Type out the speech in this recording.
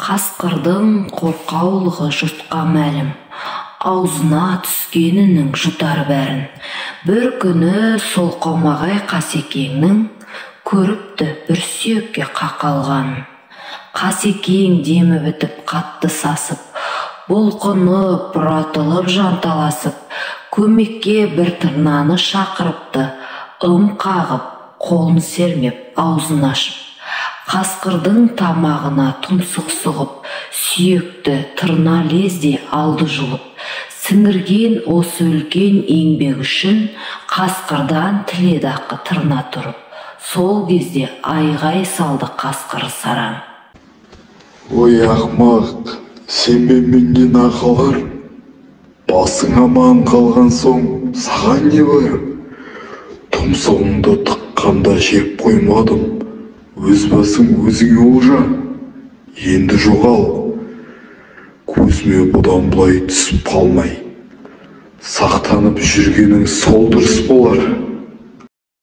Қасқырдың қорқаулығы жұртқа мәлім, аузына түскенінің жұтар бәрін. Бір күні сол Қаумағай Қасекеңнің көріпті бір сүйекке қақалғанын. Қасекең демі бітіп қатты сасып, бұлқынып, бұратылып жанталасып, көмекке бір тырнаны шақырыпты, қағып, қолын сермеп, аузын ашып. Қасқырдың тамағына тұмсық сұғып, сүйекті тырна лезде алды жұлып. Сіңірген осы үлкен еңбек үшін қасқырдан тіледі ақы тырна тұрып. Сол кезде айғай салды қасқыр сараң. Ой ақмақ, сен менен ақылар, басың аман қалған соң саған не бар? Тұмсығыңды тыққанда жеп қоймадым, өз басың өзіңе олжа, енді жоғал. Көзіме бұдан бұлай түсіп қалмай, сақтанып жүргенің сол дұрыс болар.